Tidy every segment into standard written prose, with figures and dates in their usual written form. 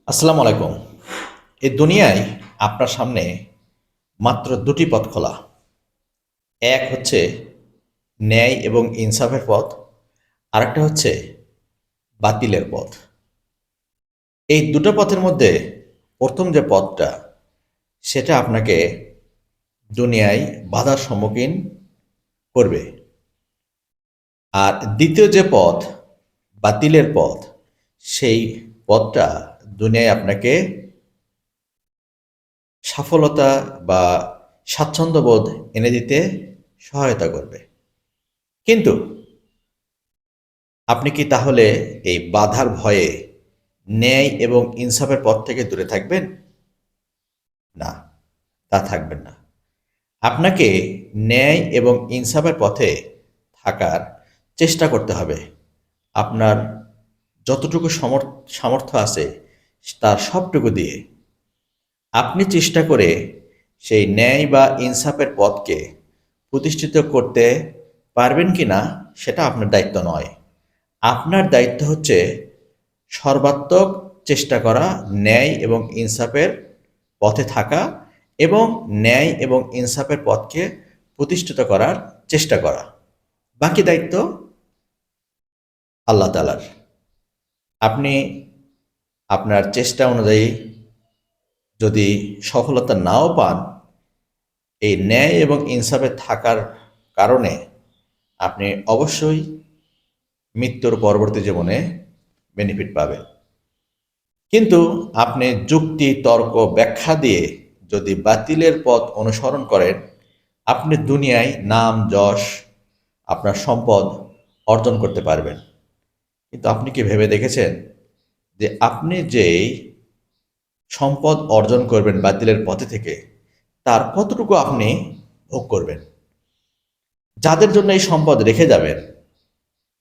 আসসালামু আলাইকুম। এই দুনিয়ায় আপনার সামনে মাত্র দুটি পথ খোলা। এক হচ্ছে ন্যায় এবং ইনসাফের পথ, আরেকটা হচ্ছে বাতিলের পথ। এই দুটো পথের মধ্যে প্রথম যে পথটা, সেটা আপনাকে দুনিয়ায় বাধার সম্মুখীন করবে। আর দ্বিতীয় যে পথ, বাতিলের পথ, সেই পথটা দুনিয়ায় আপনাকে সফলতা বা স্বাচ্ছন্দ্যবোধ এনে দিতে সহায়তা করবে। কিন্তু আপনি কি তাহলে এই বাধার ভয়ে ন্যায় এবং ইনসাফের পথ থেকে দূরে থাকবেন? না, তা থাকবেন না। আপনাকে ন্যায় এবং ইনসাফের পথে থাকার চেষ্টা করতে হবে। আপনার যতটুকু সামর্থ্য আছে তার সবটুকু দিয়ে আপনি চেষ্টা করে সেই ন্যায় বা ইনসাফের পথকে প্রতিষ্ঠিত করতে পারবেন কি না সেটা আপনার দায়িত্ব নয়। আপনার দায়িত্ব হচ্ছে সর্বাত্মক চেষ্টা করা, ন্যায় এবং ইনসাফের পথে থাকা এবং ন্যায় এবং ইনসাফের পথকে প্রতিষ্ঠিত করার চেষ্টা করা। বাকি দায়িত্ব আল্লাহ তাআলার। আপনি আপনার চেষ্টা অনুযায়ী যদি সফলতা নাও পান, এই ন্যায় এবং ইনসাফে থাকার কারণে আপনি অবশ্যই মৃত্যুর পরবর্তী জীবনে বেনিফিট পাবেন। কিন্তু আপনি যুক্তি, তর্ক, ব্যাখ্যা দিয়ে যদি বাতিলের পথ অনুসরণ করেন, আপনি দুনিয়ায় নাম, যশ, আপনার সম্পদ অর্জন করতে পারবেন। কিন্তু আপনি কি ভেবে দেখেছেন যে আপনি যেই সম্পদ অর্জন করবেন বাতিলের পথে থেকে, তার কতটুকু আপনি ভোগ করবেন? যাদের জন্য এই সম্পদ রেখে যাবেন,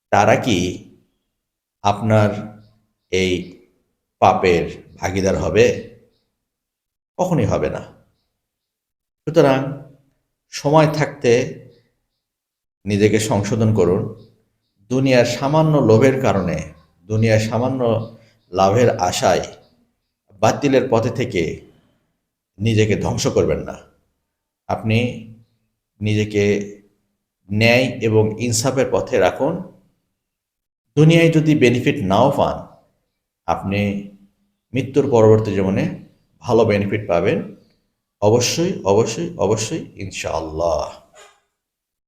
তারা কি আপনার এই পাপের ভাগীদার হবে? কখনই হবে না। সুতরাং সময় থাকতে নিজেকে সংশোধন করুন। দুনিয়ার সামান্য লোভের কারণে, দুনিয়ার সামান্য লাভের আশায় বাতিলের পথে থেকে নিজেকে ধ্বংস করবেন না। আপনি নিজেকে ন্যায় এবং ইনসাফের পথে রাখুন। দুনিয়ায় যদি বেনিফিট নাও পান, আপনি মৃত্যুর পরবর্তী জীবনে ভালো বেনিফিট পাবেন। অবশ্যই, অবশ্যই, অবশ্যই, ইনশাআল্লাহ।